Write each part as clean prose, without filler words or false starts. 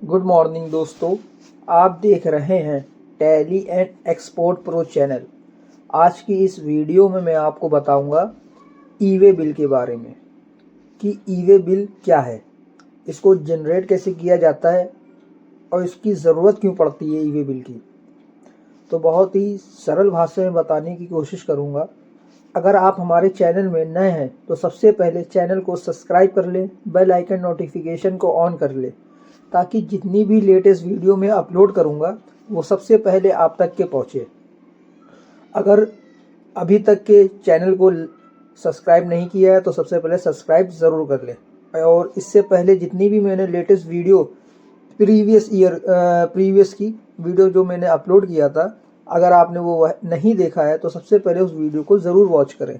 Good morning दोस्तों। आप देख रहे हैं tally and export pro channel. आज की इस वीडियो में मैं आपको बताऊंगा ई वे बिल के बारे में कि ई वे बिल क्या है, इसको जनरेट कैसे किया जाता है और इसकी ज़रूरत क्यों पड़ती है ई वे बिल की। तो बहुत ही सरल भाषा में बताने की कोशिश करूंगा। अगर आप हमारे चैनल में नए हैं तो सबसे पहले चैनल को सब्सक्राइब कर लें, बेल आइकन नोटिफिकेशन को ऑन कर लें ताकि जितनी भी लेटेस्ट वीडियो मैं अपलोड करूंगा वो सबसे पहले आप तक के पहुंचे। अगर अभी तक के चैनल को सब्सक्राइब नहीं किया है तो सबसे पहले सब्सक्राइब ज़रूर कर लें। और इससे पहले जितनी भी मैंने लेटेस्ट वीडियो प्रीवियस की वीडियो जो मैंने अपलोड किया था, अगर आपने वो नहीं देखा है तो सबसे पहले उस वीडियो को ज़रूर वॉच करें।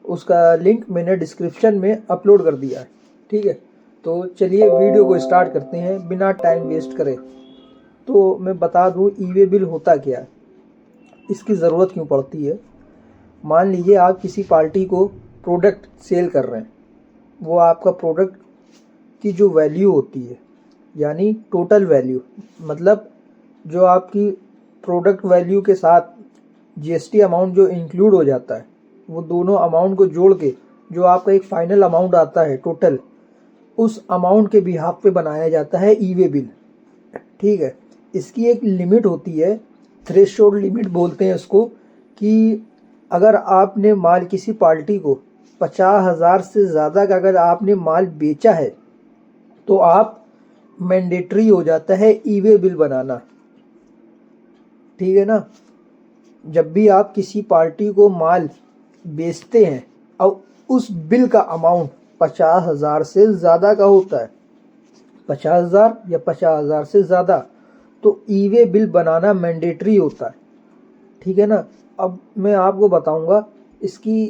उसका लिंक मैंने डिस्क्रिप्शन में अपलोड कर दिया है। ठीक है, तो चलिए वीडियो को स्टार्ट करते हैं बिना टाइम वेस्ट करे। तो मैं बता दूं ई वे बिल होता क्या है, इसकी ज़रूरत क्यों पड़ती है। मान लीजिए आप किसी पार्टी को प्रोडक्ट सेल कर रहे हैं, वो आपका प्रोडक्ट की जो वैल्यू होती है यानी टोटल वैल्यू, मतलब जो आपकी प्रोडक्ट वैल्यू के साथ जीएसटी अमाउंट जो इंक्लूड हो जाता है, वो दोनों अमाउंट को जोड़ के जो आपका एक फाइनल अमाउंट आता है टोटल, उस अमाउंट के बिहाफ पे बनाया जाता है ई वे बिल। ठीक है, इसकी एक लिमिट होती है, थ्रेशोल्ड लिमिट बोलते हैं इसको, कि अगर आपने माल किसी पार्टी को 50,000 से ज़्यादा का अगर आपने माल बेचा है तो आप मैंडेटरी हो जाता है ई वे बिल बनाना। ठीक है ना, जब भी आप किसी पार्टी को माल बेचते हैं और उस बिल का अमाउंट 50,000 से ज़्यादा का होता है, 50,000 या 50,000 से ज़्यादा, तो ई वे बिल बनाना मैंडेटरी होता है। ठीक है ना। अब मैं आपको बताऊंगा इसकी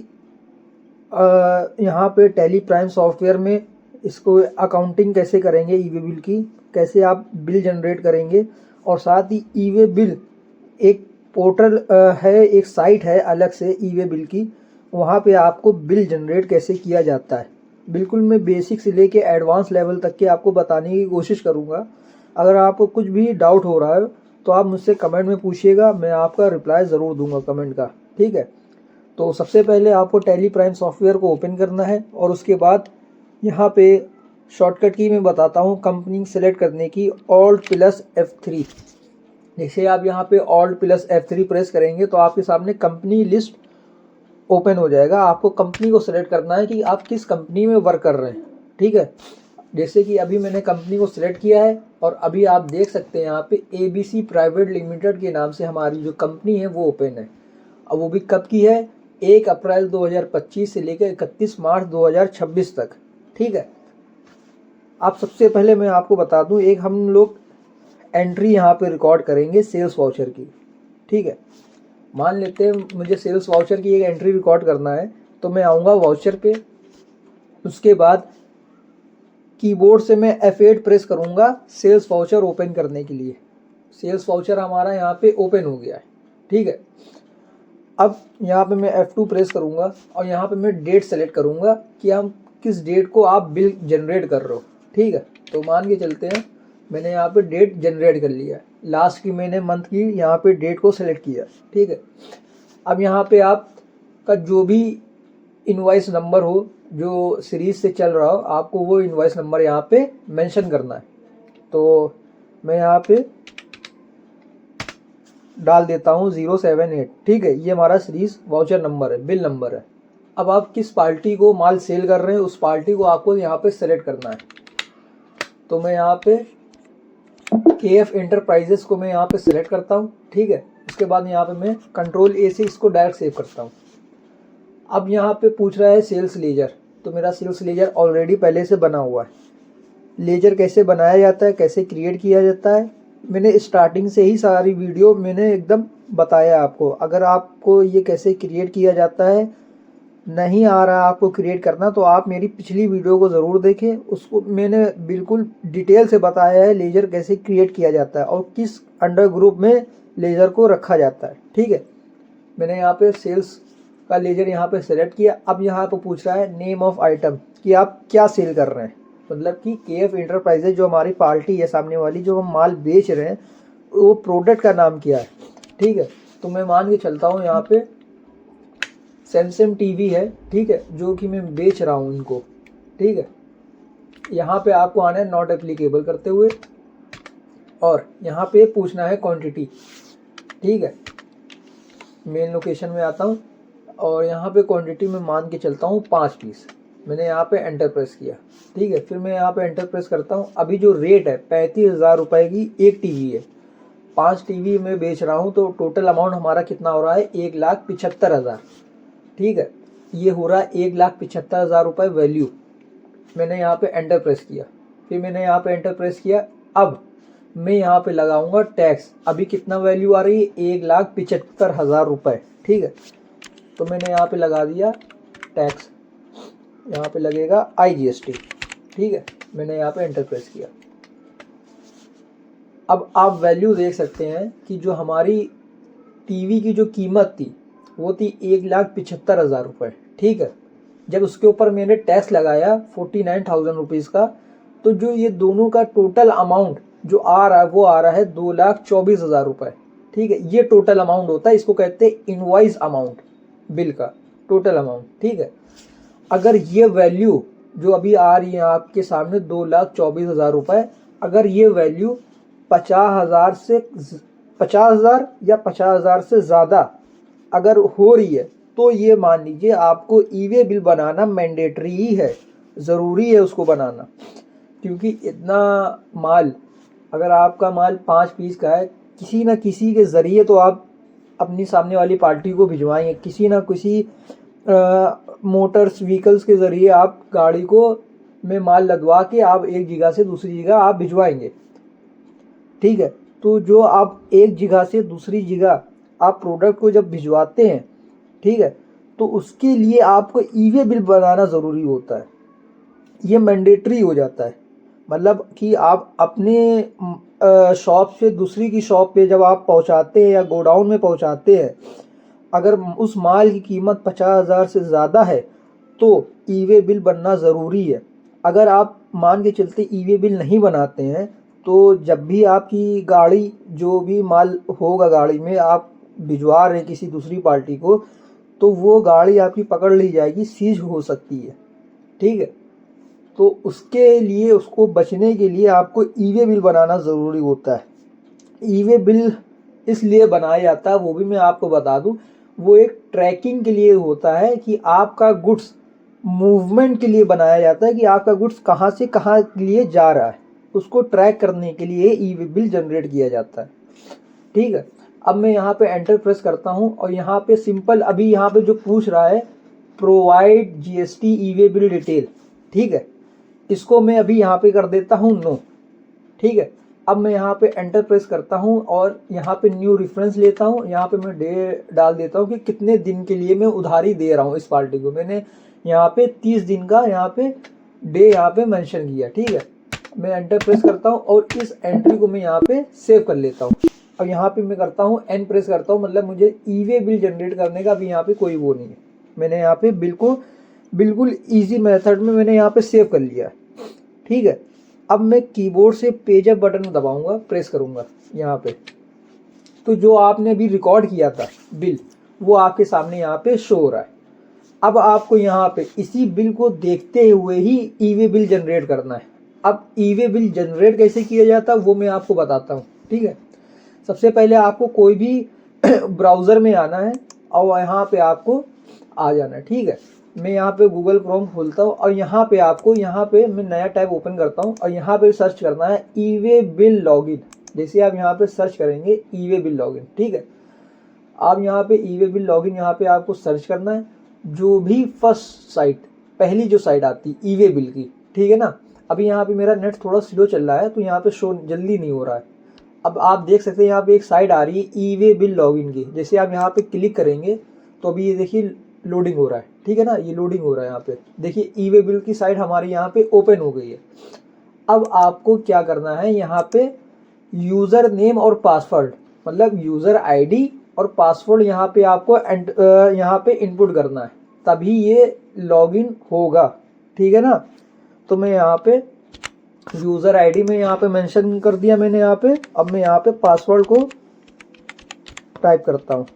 यहाँ पे टैली प्राइम सॉफ्टवेयर में इसको अकाउंटिंग कैसे करेंगे, ई वे बिल की कैसे आप बिल जनरेट करेंगे। और साथ ही ई वे बिल एक पोर्टल है, एक साइट है अलग से ई वे बिल की, वहाँ पे आपको बिल जनरेट कैसे किया जाता है। बिल्कुल मैं बेसिक से लेके एडवांस लेवल तक के आपको बताने की कोशिश करूँगा। अगर आपको कुछ भी डाउट हो रहा है तो आप मुझसे कमेंट में पूछिएगा, मैं आपका रिप्लाई ज़रूर दूंगा कमेंट का। ठीक है, तो सबसे पहले आपको टैली प्राइम सॉफ्टवेयर को ओपन करना है और उसके बाद यहाँ पे शॉर्टकट की मैं बताता हूँ कंपनी सेलेक्ट करने की, Alt+F3। जैसे आप यहाँ पे Alt+F3 प्रेस करेंगे तो आपके सामने कंपनी लिस्ट ओपन हो जाएगा। आपको कंपनी को सिलेक्ट करना है कि आप किस कंपनी में वर्क कर रहे हैं। ठीक है, जैसे कि अभी मैंने कंपनी को सिलेक्ट किया है और अभी आप देख सकते हैं यहाँ पे ABC प्राइवेट लिमिटेड के नाम से हमारी जो कंपनी है वो ओपन है। अब वो भी कब की है, 1 अप्रैल 2025 से लेकर 31 मार्च 2026 तक। ठीक है, अब सबसे पहले मैं आपको बता दूं, एक हम लोग एंट्री यहाँ पे रिकॉर्ड करेंगे सेल्स वाउचर की। ठीक है, मान लेते हैं मुझे सेल्स वाउचर की एक एंट्री रिकॉर्ड करना है, तो मैं आऊँगा वाउचर पे, उसके बाद कीबोर्ड से मैं F8 प्रेस करूँगा सेल्स वाउचर ओपन करने के लिए। सेल्स वाउचर हमारा यहाँ पे ओपन हो गया है। ठीक है, अब यहाँ पे मैं F2 प्रेस करूँगा और यहाँ पे मैं डेट सेलेक्ट करूँगा कि हम किस डेट को आप बिल जनरेट कर रहे हो। ठीक है, तो मान के चलते हैं मैंने यहाँ पे डेट जनरेट कर लिया है, लास्ट की मैंने मंथ की यहाँ पे डेट को सेलेक्ट किया। ठीक है, अब यहाँ पे आपका जो भी इनवॉइस नंबर हो जो सीरीज से चल रहा हो, आपको वो इनवॉइस नंबर यहाँ पे मेंशन करना है। तो मैं यहाँ पे डाल देता हूँ 078। ठीक है, ये हमारा सीरीज वाउचर नंबर है, बिल नंबर है। अब आप किस पार्टी को माल सेल कर रहे हैं उस पार्टी को आपको यहाँ पे सेलेक्ट करना है। तो मैं यहाँ पे KF एंटरप्राइजेस को मैं यहाँ पे सिलेक्ट करता हूँ। ठीक है, उसके बाद यहाँ पे मैं Ctrl+A से इसको डायरेक्ट सेव करता हूँ। अब यहाँ पे पूछ रहा है सेल्स लेजर, तो मेरा सेल्स लेजर ऑलरेडी पहले से बना हुआ है। लेजर कैसे बनाया जाता है, कैसे क्रिएट किया जाता है, मैंने स्टार्टिंग से ही सारी वीडियो मैंने एकदम बताया आपको। अगर आपको ये कैसे क्रिएट किया जाता है नहीं आ रहा आपको क्रिएट करना, तो आप मेरी पिछली वीडियो को ज़रूर देखें, उसको मैंने बिल्कुल डिटेल से बताया है लेजर कैसे क्रिएट किया जाता है और किस अंडर ग्रुप में लेजर को रखा जाता है। ठीक है, मैंने यहाँ पे सेल्स का लेजर यहाँ पे सेलेक्ट किया। अब यहाँ पे पूछ रहा है नेम ऑफ आइटम कि आप क्या सेल कर रहे हैं। मतलब कि KF इंटरप्राइजेज जो हमारी पार्टी है सामने वाली, जो हम माल बेच रहे हैं, वो प्रोडक्ट का नाम क्या है, ठीक है। तो मैं मान के चलता हूँ यहाँ पे सैमसंग टीवी है, ठीक है, जो कि मैं बेच रहा हूँ इनको, ठीक है। यहाँ पे आपको आना है नॉट एप्लीकेबल करते हुए, और यहाँ पे पूछना है क्वांटिटी, ठीक है। मेन लोकेशन में आता हूँ और यहाँ पे क्वांटिटी में मान के चलता हूँ 5 पीस। मैंने यहाँ पे एंटर प्रेस किया, ठीक है। फिर मैं यहाँ पे एंटर प्रेस करता हूँ। अभी जो रेट है 35,000 रुपये की एक टीवी है, 5 टीवी में बेच रहा हूँ, तो टोटल अमाउंट हमारा कितना हो रहा है 1,75,000, ठीक है। ये हो रहा है 1,75,000 रुपये वैल्यू। मैंने यहाँ पे एंटर प्रेस किया, फिर मैंने यहाँ पे एंटर प्रेस किया। अब मैं यहाँ पे लगाऊंगा टैक्स। अभी कितना वैल्यू आ रही है 1,75,000 रुपये, ठीक है। तो मैंने यहाँ पे लगा दिया टैक्स, यहाँ पे लगेगा IGST, ठीक है। मैंने यहाँ पे एंटर प्रेस किया। अब आप वैल्यू देख सकते हैं कि जो हमारी टीवी की जो कीमत थी वो थी 1,75,000 रुपये, ठीक है। जब उसके ऊपर मैंने टैक्स लगाया 49,000 रुपीज़ का, तो जो ये दोनों का टोटल अमाउंट जो आ रहा है वो आ रहा है 2,24,000 रुपये, ठीक है। ये टोटल अमाउंट होता है, इसको कहते हैं इनवॉइस अमाउंट, बिल का टोटल अमाउंट, ठीक है। अगर ये वैल्यू जो अभी आ रही है आपके सामने 2,24,000 रुपये, अगर ये वैल्यू 50,000 या 50,000 से ज़्यादा अगर हो रही है, तो ये मान लीजिए आपको ईवे बिल बनाना मैंडेटरी ही है, ज़रूरी है उसको बनाना। क्योंकि इतना माल, अगर आपका माल 5 पीस का है, किसी न किसी के ज़रिए तो आप अपनी सामने वाली पार्टी को भिजवाएंगे, किसी न किसी मोटर्स व्हीकल्स के ज़रिए आप गाड़ी को में माल लदवा के आप एक जगह से दूसरी जगह आप भिजवाएंगे, ठीक है। तो जो आप एक जगह से दूसरी जगह आप प्रोडक्ट को जब भिजवाते हैं, ठीक है, तो उसके लिए आपको ईवे बिल बनाना ज़रूरी होता है। ये मैंडेटरी हो जाता है। मतलब कि आप अपने शॉप से दूसरी की शॉप पे जब आप पहुंचाते हैं या गोडाउन में पहुंचाते हैं, अगर उस माल की कीमत 50,000 से ज़्यादा है तो ईवे बिल बनना ज़रूरी है। अगर आप मान के चलते ईवे बिल नहीं बनाते हैं, तो जब भी आपकी गाड़ी, जो भी माल होगा गाड़ी में आप भिजवा रहे हैं किसी दूसरी पार्टी को, तो वो गाड़ी आपकी पकड़ ली जाएगी, सीज हो सकती है, ठीक है। तो उसके लिए, उसको बचने के लिए आपको ईवे बिल बनाना ज़रूरी होता है। ईवे बिल इसलिए बनाया जाता है, वो भी मैं आपको बता दूं, वो एक ट्रैकिंग के लिए होता है कि आपका गुड्स मूवमेंट के लिए बनाया जाता है कि आपका गुड्स कहाँ से कहाँ के लिए जा रहा है, उसको ट्रैक करने के लिए ईवे बिल जनरेट किया जाता है, ठीक है। अब मैं यहाँ पे एंटर प्रेस करता हूँ और यहाँ पे सिंपल, अभी यहाँ पे जो पूछ रहा है provide GST e-way bill detail, ठीक है, इसको मैं अभी यहाँ पे कर देता हूँ नो, ठीक है। अब मैं यहाँ पे एंटर प्रेस करता हूँ और यहाँ पे न्यू रेफरेंस लेता हूँ। यहाँ पे मैं डे डाल देता हूँ कि कितने दिन के लिए मैं उधारी दे रहा हूँ इस पार्टी को। मैंने यहाँ पे 30 दिन का यहाँ पे डे यहाँ पे मेंशन किया, ठीक है। मैं एंटर प्रेस करता हूँ और इस एंट्री को मैं यहाँ पे सेव कर लेता हूँ। अब यहाँ पे मैं करता हूँ एन प्रेस करता हूँ, मतलब मुझे ईवे बिल जनरेट करने का अभी यहाँ पे कोई वो नहीं है। मैंने यहाँ पे बिल्कुल ईजी मेथड में मैंने यहाँ पे सेव कर लिया, ठीक है। अब मैं कीबोर्ड से पेज अप बटन दबाऊंगा, प्रेस करूंगा यहाँ पे, तो जो आपने अभी रिकॉर्ड किया था बिल, वो आपके सामने यहाँ पे शो हो रहा है। अब आपको यहाँ पे इसी बिल को देखते हुए ही ईवे बिल जनरेट करना है। अब ईवे बिल जनरेट कैसे किया जाता है वो मैं आपको बताता हूँ, ठीक है। सबसे पहले आपको कोई भी ब्राउज़र में आना है और यहाँ पे आपको आ जाना है, ठीक है। मैं यहाँ पे गूगल क्रोम खोलता हूँ और यहाँ पे आपको, यहाँ पे मैं नया टैब ओपन करता हूँ और यहाँ पे सर्च करना है ईवे बिल लॉगिन। जैसे आप यहाँ पे सर्च करेंगे ईवे बिल लॉगिन, ठीक है, आप यहाँ पे ईवे बिल लॉगिन यहाँ पे आपको सर्च करना है। जो भी फर्स्ट साइट, पहली जो साइट आती है ईवे बिल की, ठीक है ना। अभी यहाँ पे मेरा नेट थोड़ा स्लो चल रहा है तो यहाँ पे शो जल्दी नहीं हो रहा है। अब आप देख सकते हैं यहाँ पे एक साइट आ रही है ईवे बिल लॉगिन की। जैसे आप यहाँ पे क्लिक करेंगे तो अभी ये देखिए लोडिंग हो रहा है, ठीक है ना, ये लोडिंग हो रहा है। यहाँ पे देखिए ईवे बिल की साइट हमारी यहाँ पे ओपन हो गई है। अब आपको क्या करना है, यहाँ पे यूज़र नेम और पासवर्ड, मतलब यूज़र आईडी और पासवर्ड यहाँ पे आपको यहाँ पे इनपुट करना है, तभी ये लॉगिन होगा, ठीक है ना। तो मैं यहाँ पे यूज़र आईडी में यहाँ पे मेंशन कर दिया मैंने यहाँ पे। अब मैं यहाँ पे पासवर्ड को टाइप करता हूँ,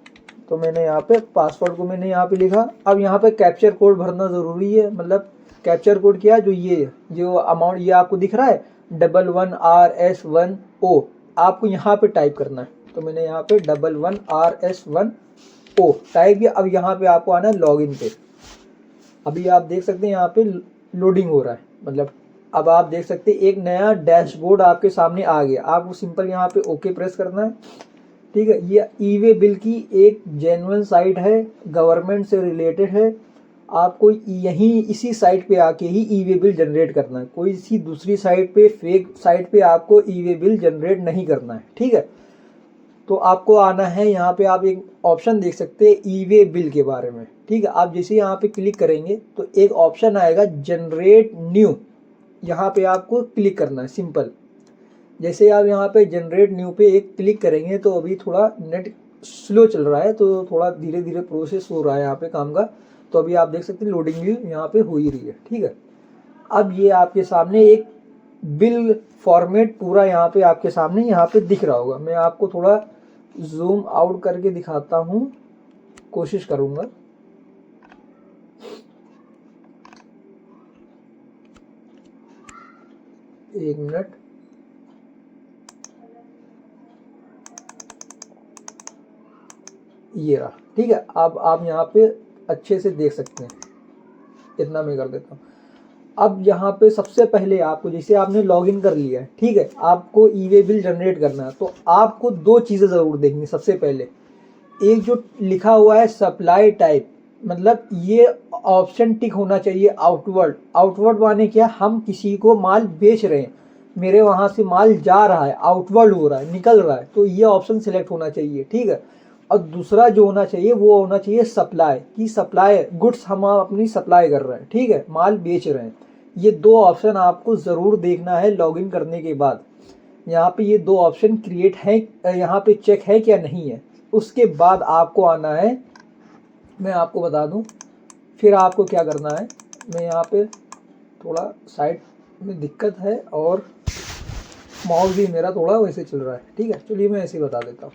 तो मैंने यहाँ पे पासवर्ड को मैंने यहाँ पे लिखा। अब यहाँ पे कैप्चर कोड भरना ज़रूरी है, मतलब कैप्चर कोड क्या है, जो अमाउंट ये आपको दिख रहा है 11RS1O, आपको यहाँ पे टाइप करना है। तो मैंने यहाँ पे 11RS1O टाइप किया। अब यहाँ पे आपको आना है लॉगिन पे। अभी आप देख सकते हैं यहाँ पे लोडिंग हो रहा है, मतलब अब आप देख सकते हैं एक नया डैशबोर्ड आपके सामने आ गया। आपको सिंपल यहाँ पे ओके प्रेस करना है, ठीक है। ये ई-वे बिल की एक जेन्युइन साइट है, गवर्नमेंट से रिलेटेड है। आपको यहीं इसी साइट पे आके ही ई-वे बिल जनरेट करना है, कोई सी दूसरी साइट पे, फेक साइट पे आपको ई-वे बिल जनरेट नहीं करना है, ठीक है। तो आपको आना है यहाँ पे, आप एक ऑप्शन देख सकते हैं ई-वे बिल के बारे में, ठीक है। आप जैसे यहाँ पे क्लिक करेंगे तो एक ऑप्शन आएगा जनरेट न्यू, यहाँ पे आपको क्लिक करना है सिंपल। जैसे आप यहाँ पे जनरेट न्यू पे एक क्लिक करेंगे तो अभी थोड़ा नेट स्लो चल रहा है, तो थोड़ा धीरे धीरे प्रोसेस हो रहा है यहाँ पे काम का। तो अभी आप देख सकते हैं लोडिंग भी यहाँ पे हो ही रही है, ठीक है। अब ये आपके सामने एक बिल फॉर्मेट पूरा यहाँ पे आपके सामने यहाँ पे दिख रहा होगा। मैं आपको थोड़ा जूम आउट करके दिखाता हूँ, कोशिश करूँगा। एक मिनट, ये रहा, ठीक है। अब आप यहाँ पे अच्छे से देख सकते हैं, इतना मैं कर देता हूँ। अब यहाँ पे सबसे पहले आपको, जैसे आपने लॉगिन कर लिया है, ठीक है, आपको ई-वे बिल जनरेट करना है, तो आपको दो चीज़ें ज़रूर देखनी। सबसे पहले एक जो लिखा हुआ है सप्लाई टाइप, मतलब ये ऑप्शन टिक होना चाहिए आउटवर्ड। आउटवर्ड माने क्या, हम किसी को माल बेच रहे हैं, मेरे वहाँ से माल जा रहा है, आउटवर्ड हो रहा है, निकल रहा है, तो ये ऑप्शन सिलेक्ट होना चाहिए, ठीक है। और दूसरा जो होना चाहिए वो होना चाहिए सप्लाई, की सप्लाई गुड्स हम अपनी सप्लाई कर रहे हैं, ठीक है, माल बेच रहे हैं। ये दो ऑप्शन आपको ज़रूर देखना है लॉगिन करने के बाद। यहाँ पे ये दो ऑप्शन क्रिएट है, यहाँ पे चेक है क्या नहीं है। उसके बाद आपको आना है, मैं आपको बता दूं फिर आपको क्या करना है। मैं यहाँ पे थोड़ा साइड में दिक्कत है और माउस भी मेरा थोड़ा वैसे चल रहा है, ठीक है। चलिए मैं ऐसे ही बता देता हूँ।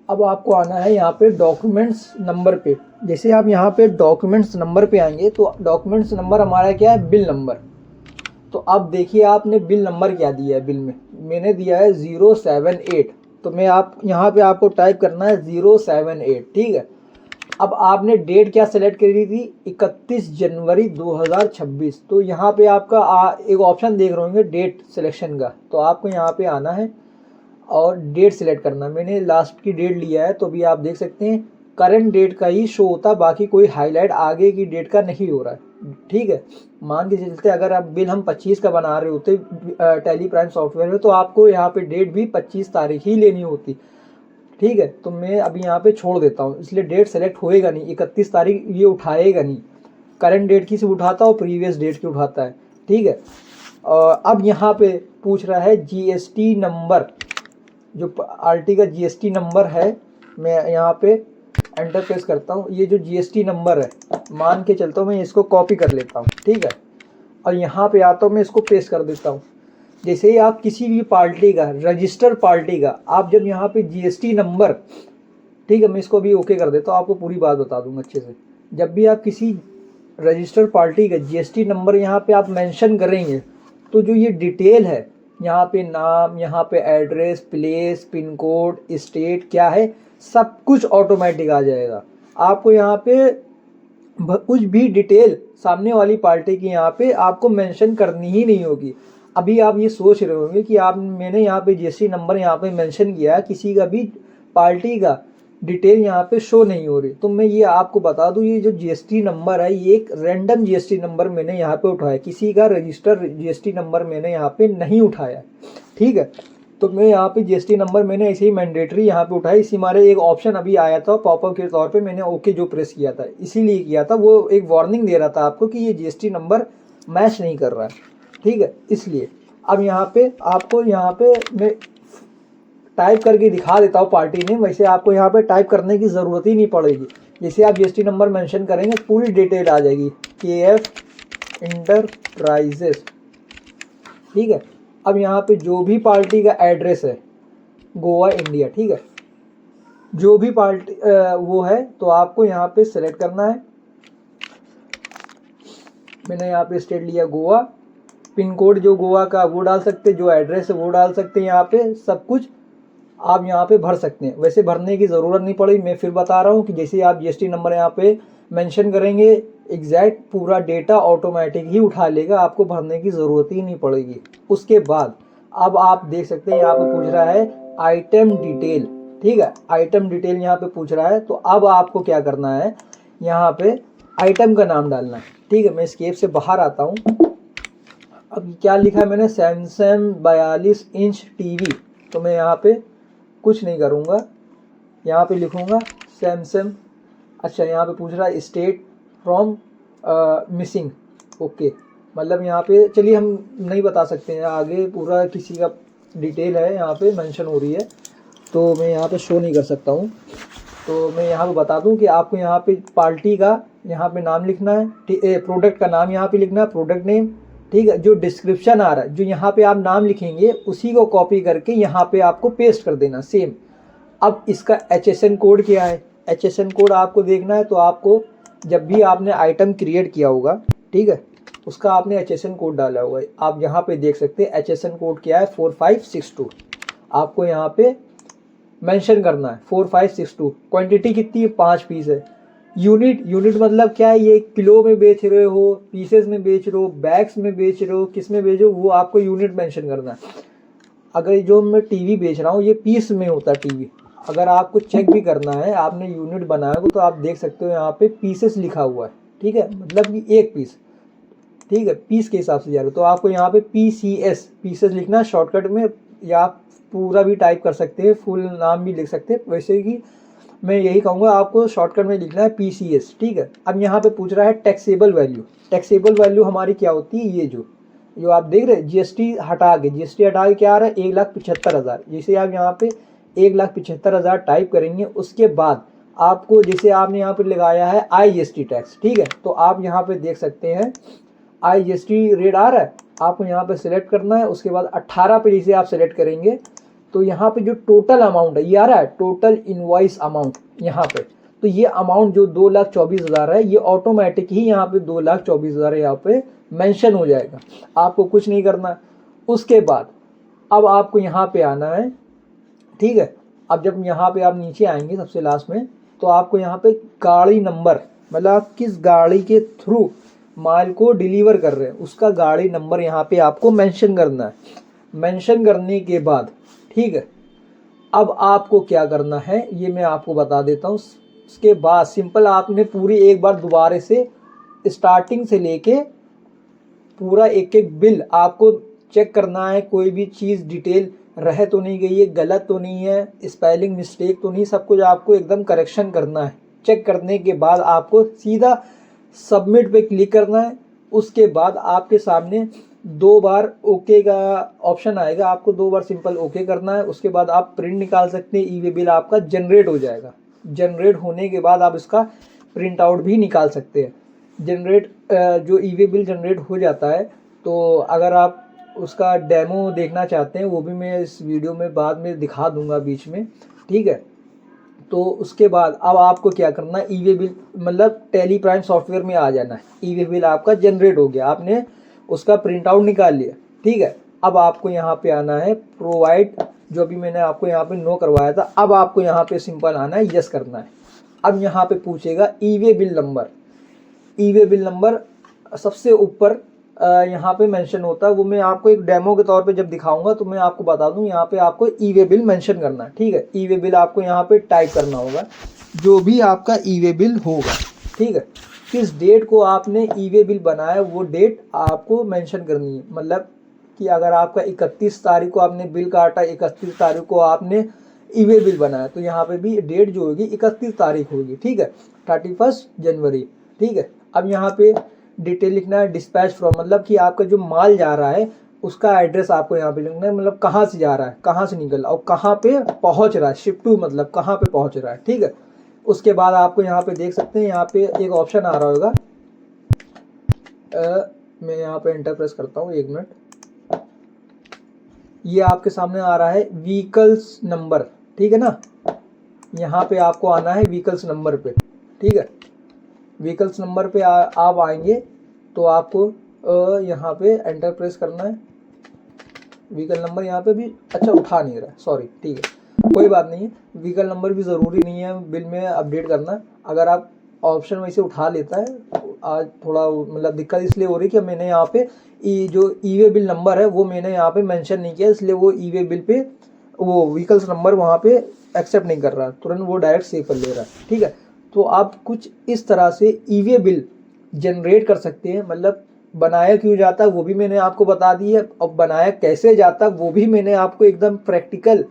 अब आपको आना है यहाँ पे डॉक्यूमेंट्स नंबर पे। जैसे आप यहाँ पे डॉक्यूमेंट्स नंबर पे आएंगे तो डॉक्यूमेंट्स नंबर हमारा क्या है, बिल नंबर। तो अब देखिए आपने बिल नंबर क्या दिया है, बिल में मैंने दिया है 078। तो मैं आप यहाँ पे आपको टाइप करना है 078, ठीक है। अब आपने डेट क्या सेलेक्ट करी थी, 31 जनवरी 2026। तो यहाँ पे आपका एक ऑप्शन देख रहे होंगे डेट सिलेक्शन का, तो आपको यहाँ पे आना है और डेट सिलेक्ट करना। मैंने लास्ट की डेट लिया है, तो अभी आप देख सकते हैं करंट डेट का ही शो होता, बाकी कोई हाईलाइट आगे की डेट का नहीं हो रहा है, ठीक है। मान के चलते अगर आप बिल हम 25 का बना रहे होते टैली प्राइम सॉफ्टवेयर में, तो आपको यहाँ पे डेट भी 25 तारीख ही लेनी होती, ठीक है। तो मैं अभी यहाँ पे छोड़ देता हूँ, इसलिए डेट सेलेक्ट होएगा नहीं, 31 तारीख ये उठाएगा नहीं। करंट डेट की सिर्फ उठाता है, प्रीवियस डेट की उठाता है, ठीक है। अब यहाँ पे पूछ रहा है जीएसटी नंबर, जो आरटी का जीएसटी नंबर है। मैं यहाँ पे एंटर प्रेस करता हूँ। ये जो जीएसटी नंबर है, मान के चलता हूँ मैं इसको कॉपी कर लेता हूँ, ठीक है। और यहाँ पे आता हूँ मैं इसको पेस्ट कर देता हूँ। जैसे ही आप किसी भी पार्टी का, रजिस्टर पार्टी का, आप जब यहाँ पे जीएसटी नंबर, ठीक है, मैं इसको भी ओके कर देता हूँ, आपको पूरी बात बता दूंगा अच्छे से। जब भी आप किसी रजिस्टर पार्टी का जीएसटी नंबर यहाँ पे आप मेंशन करेंगे, तो जो ये डिटेल है यहाँ पे, नाम, यहाँ पे address, place, pin code, state क्या है, सब कुछ ऑटोमेटिक आ जाएगा। आपको यहाँ पे कुछ भी डिटेल सामने वाली पार्टी की यहाँ पे आपको मेंशन करनी ही नहीं होगी। अभी आप ये सोच रहे होंगे कि मैंने यहाँ पे जीएसटी नंबर यहाँ पे मेंशन किया है, किसी का भी पार्टी का डिटेल यहाँ पे शो नहीं हो रही। तो मैं ये आपको बता दूं, ये जो जीएसटी नंबर है ये एक रैंडम जीएसटी नंबर मैंने यहाँ पे उठाया, किसी का रजिस्टर जीएसटी नंबर मैंने यहाँ पे नहीं उठाया, ठीक है। तो मैं यहाँ पे जीएसटी नंबर मैंने ऐसे ही मैंडेटरी यहाँ पे उठाया। इसी मारे एक ऑप्शन अभी आया था पॉपअप के तौर पे, मैंने ओके जो प्रेस किया था, इसीलिए किया था, वो एक वार्निंग दे रहा था आपको कि ये जीएसटी नंबर मैच नहीं कर रहा है, ठीक है, इसलिए। अब यहाँ पे आपको, यहाँ पे मैं टाइप करके दिखा देता हूँ पार्टी नेम, वैसे आपको यहाँ पे टाइप करने की ज़रूरत ही नहीं पड़ेगी। जैसे आप जीएसटी नंबर मेंशन करेंगे पूरी डिटेल आ जाएगी, KF इंटरप्राइजेस, ठीक है। अब यहाँ पे जो भी पार्टी का एड्रेस है गोवा इंडिया, ठीक है, जो भी पार्टी वो है तो आपको यहाँ पे सेलेक्ट करना है। मैंने यहाँ पे स्टेट लिया गोवा, पिन कोड जो गोवा का वो डाल सकते हैं, जो एड्रेस है वो डाल सकते हैं, यहाँ पे सब कुछ आप यहाँ पे भर सकते हैं। वैसे भरने की ज़रूरत नहीं पड़ी, मैं फिर बता रहा हूँ कि जैसे आप जीएसटी नंबर यहाँ पे मेंशन करेंगे एग्जैक्ट पूरा डेटा ऑटोमेटिक ही उठा लेगा, आपको भरने की ज़रूरत ही नहीं पड़ेगी। उसके बाद अब आप देख सकते हैं यहाँ पे पूछ रहा है आइटम डिटेल, ठीक है, आइटम डिटेल यहाँ पे पूछ रहा है। तो अब आपको क्या करना है, यहाँ पे आइटम का नाम डालना है, ठीक है। मैं इस केप से बाहर आता हूँ। अब क्या लिखा है मैंने, सैमसंग 42 इंच टीवी, तो मैं यहाँ पे कुछ नहीं करूँगा, यहाँ पे लिखूँगा सैमसंग। अच्छा यहाँ पे पूछ रहा है स्टेट फ्रॉम मिसिंग, ओके, मतलब यहाँ पे चलिए हम नहीं बता सकते हैं, आगे पूरा किसी का डिटेल है यहाँ पे मेंशन हो रही है, तो मैं यहाँ पे शो नहीं कर सकता हूँ। तो मैं यहाँ पे बता दूँ कि आपको यहाँ पे पार्टी का यहाँ पे नाम लिखना है, प्रोडक्ट का नाम यहाँ पे लिखना है, प्रोडक्ट नेम, ठीक है। जो डिस्क्रिप्शन आ रहा है, जो यहाँ पे आप नाम लिखेंगे उसी को कॉपी करके यहाँ पे आपको पेस्ट कर देना सेम। अब इसका HSN कोड क्या है, HSN कोड आपको देखना है, तो आपको जब भी आपने आइटम क्रिएट किया होगा, ठीक है, उसका आपने HSN कोड डाला होगा। आप यहाँ पे देख सकते हैं HSN कोड क्या है, 4562, आपको यहाँ पे मेंशन करना है 4562। क्वांटिटी कितनी है, 5 पीस है। यूनिट मतलब क्या है, ये किलो में बेच रहे हो, पीसेस में बेच रहे हो, बैग्स में बेच रहे हो, किस में बेच रहे हो, वो आपको यूनिट मेंशन करना है। अगर जो मैं टीवी बेच रहा हूँ ये पीस में होता है टीवी, अगर आपको चेक भी करना है, आपने यूनिट बनाया हो तो आप देख सकते हो यहाँ पे पीसेस लिखा हुआ है, ठीक है, मतलब कि एक पीस, ठीक है, पीस के हिसाब से जा रहे हो। तो आपको यहाँ पे पीसेस लिखना है शॉर्टकट में, या आप पूरा भी टाइप कर सकते हैं, फुल नाम भी लिख सकते हैं, वैसे कि मैं यही कहूँगा आपको शॉर्टकट में लिखना है PCS, ठीक है। अब यहाँ पे पूछ रहा है टैक्सेबल वैल्यू। टैक्सेबल वैल्यू हमारी क्या होती है, ये जो आप देख रहे हैं GST हटा के क्या आ रहा है, 1,75,000। जैसे आप यहाँ पे 1,75,000 टाइप करेंगे, उसके बाद आपको जैसे आपने यहाँ पे लगाया है IGST टैक्स, ठीक है, तो आप यहाँ पे देख सकते हैं IGST रेट आ रहा है, आपको यहाँ पे सिलेक्ट करना है। उसके बाद 18 पे जैसे आप सिलेक्ट करेंगे तो यहाँ पे जो टोटल अमाउंट है ये आ रहा है, टोटल इनवॉइस अमाउंट यहाँ पे, तो ये अमाउंट जो 2,24,000 है, ये ऑटोमेटिक ही यहाँ पे 2,24,000 यहाँ पे मेंशन हो जाएगा, आपको कुछ नहीं करना। उसके बाद अब आपको यहाँ पे आना है, ठीक है। अब जब यहाँ पे आप नीचे आएंगे सबसे लास्ट में, तो आपको यहाँ पे गाड़ी नंबर, मतलब आप किस गाड़ी के थ्रू माल को डिलीवर कर रहे हैं उसका गाड़ी नंबर यहाँ पे आपको मेंशन करना है। मेंशन करने के बाद, ठीक है, अब आपको क्या करना है ये मैं आपको बता देता हूँ। उसके बाद सिंपल आपने पूरी एक बार दोबारा से स्टार्टिंग से लेके पूरा एक एक बिल आपको चेक करना है, कोई भी चीज़ डिटेल रह तो नहीं गई है, गलत तो नहीं है, स्पेलिंग मिस्टेक तो नहीं, सब कुछ आपको एकदम करेक्शन करना है। चेक करने के बाद आपको सीधा सबमिट पे क्लिक करना है। उसके बाद आपके सामने 2 बार ओके का ऑप्शन आएगा, आपको 2 बार सिंपल ओके करना है। उसके बाद आप प्रिंट निकाल सकते हैं, ई वे बिल आपका जनरेट हो जाएगा। जनरेट होने के बाद आप इसका प्रिंट आउट भी निकाल सकते हैं। जो ई वे बिल जनरेट हो जाता है, तो अगर आप उसका डेमो देखना चाहते हैं वो भी मैं इस वीडियो में बाद में दिखा दूंगा बीच में, ठीक है। तो उसके बाद अब आपको क्या करना है, ई वे बिल मतलब टैली प्राइम सॉफ्टवेयर में आ जाना है। ई वे बिल आपका जनरेट हो गया, आपने उसका प्रिंट आउट निकाल लिया, ठीक है। अब आपको यहाँ पे आना है प्रोवाइड, जो भी मैंने आपको यहाँ पे नो करवाया था, अब आपको यहाँ पे सिंपल आना है, यस करना है। अब यहाँ पे पूछेगा ई वे बिल नंबर। ई वे बिल नंबर सबसे ऊपर यहाँ पे मेंशन होता है, वो मैं आपको एक डेमो के तौर पे जब दिखाऊंगा तो मैं आपको बता दूं, यहाँ पे आपको ई वे बिल मेंशन करना है, ठीक है। ई वे बिल आपको यहाँ पे टाइप करना होगा, जो भी आपका ई वे बिल होगा, ठीक है। किस डेट को आपने ई वे बिल बनाया वो डेट आपको मेंशन करनी है, मतलब कि अगर आपका 31 तारीख को आपने बिल काटा, 31 तारीख को आपने ई वे बिल बनाया, तो यहाँ पे भी डेट जो होगी 31 तारीख होगी, ठीक है, 31 जनवरी, ठीक है। अब यहाँ पे डिटेल लिखना है डिस्पैच फ्रॉम, मतलब कि आपका जो माल जा रहा है उसका एड्रेस आपको यहाँ पे लिखना है, मतलब कहाँ से जा रहा है, कहाँ से निकल और कहाँ पे पहुँच रहा है, शिप टू मतलब कहाँ पे पहुँच रहा है, ठीक है। उसके बाद आपको यहाँ पे देख सकते हैं, यहाँ पे एक ऑप्शन आ रहा होगा, मैं यहाँ पे एंटर प्रेस करता हूँ, 1 मिनट। ये आपके सामने आ रहा है व्हीकल्स नंबर, ठीक है ना। यहाँ पे आपको आना है व्हीकल्स नंबर पे, ठीक है। व्हीकल्स नंबर पे आप आएंगे तो आपको यहाँ पे एंटर प्रेस करना है। व्हीकल नंबर यहाँ पे भी अच्छा उठा नहीं रहा, सॉरी, ठीक है, कोई बात नहीं है। व्हीकल नंबर भी ज़रूरी नहीं है बिल में अपडेट करना। अगर आप ऑप्शन वैसे उठा लेता है, आज थोड़ा मतलब दिक्कत इसलिए हो रही कि मैंने यहाँ पे जो ई वे बिल नंबर है वो मैंने यहाँ पे मेंशन नहीं किया, इसलिए वो ई वे बिल पे वो व्हीकल्स नंबर वहाँ पे एक्सेप्ट नहीं कर रहा, तुरंत वो डायरेक्ट सेव कर ले रहा है, ठीक है। तो आप कुछ इस तरह से ई वे बिल जनरेट कर सकते हैं। मतलब बनाया क्यों जाता है वो भी मैंने आपको बता दी है, और बनाया कैसे जाता है वो भी मैंने आपको एकदम प्रैक्टिकल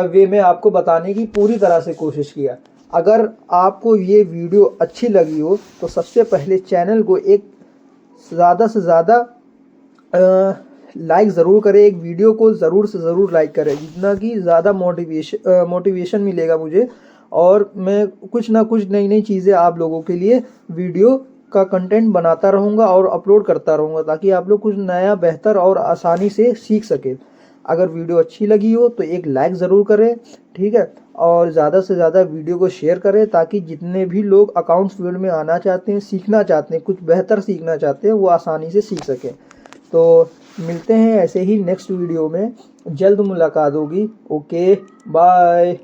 वे में आपको बताने की पूरी तरह से कोशिश किया। अगर आपको ये वीडियो अच्छी लगी हो तो सबसे पहले चैनल को एक ज़्यादा से ज़्यादा लाइक ज़रूर करें, एक वीडियो को ज़रूर से ज़रूर लाइक करें, जितना कि ज़्यादा मोटिवेशन मिलेगा मुझे, और मैं कुछ ना कुछ नई नई चीज़ें आप लोगों के लिए वीडियो का कंटेंट बनाता रहूँगा और अपलोड करता रहूँगा, ताकि आप लोग कुछ नया बेहतर और आसानी से सीख सकें। अगर वीडियो अच्छी लगी हो तो एक लाइक ज़रूर करें, ठीक है, और ज़्यादा से ज़्यादा वीडियो को शेयर करें, ताकि जितने भी लोग अकाउंट्स फील्ड में आना चाहते हैं, सीखना चाहते हैं, कुछ बेहतर सीखना चाहते हैं, वो आसानी से सीख सकें। तो मिलते हैं ऐसे ही नेक्स्ट वीडियो में, जल्द मुलाकात होगी। Okay, bye.